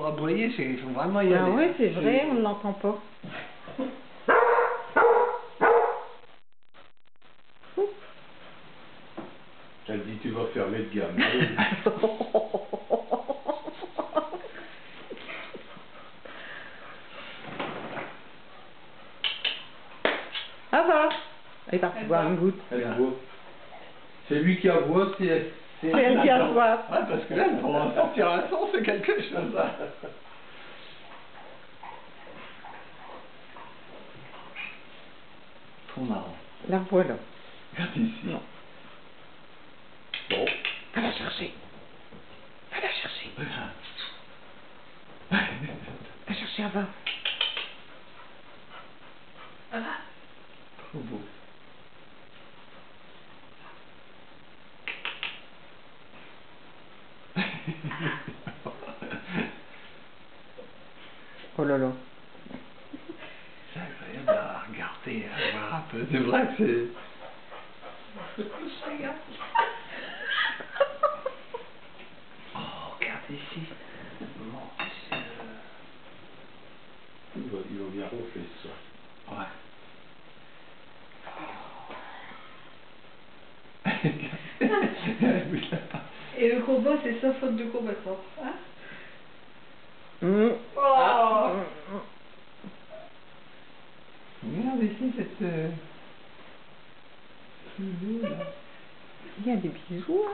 aboyer, il faut vraiment y aller. Ah ouais, c'est vrai, on ne l'entend pas. Elle dit tu vas fermer le gamin. Ah va. Elle est partie boire une goutte. Elle boit. C'est lui qui aboie, c'est elle. C'est elle qui a soif. Ouais, parce que là, pour en sortir un son, c'est quelque chose. Hein. Trop marrant. La voilà. Regarde ici. Non. Bon. Va la chercher. Va la chercher. Va chercher, elle va. Elle va. Trop beau. Oh là là. C'est agréable à regarder, à voir un peu. C'est vrai que c'est... Oh, regarde ici. Mon Dieu. Il va bien ronfler ça. Ouais. Et le combat, c'est sa faute de combattant. Hein? Oh. Regarde ici cette... Il y a des bisous, hein.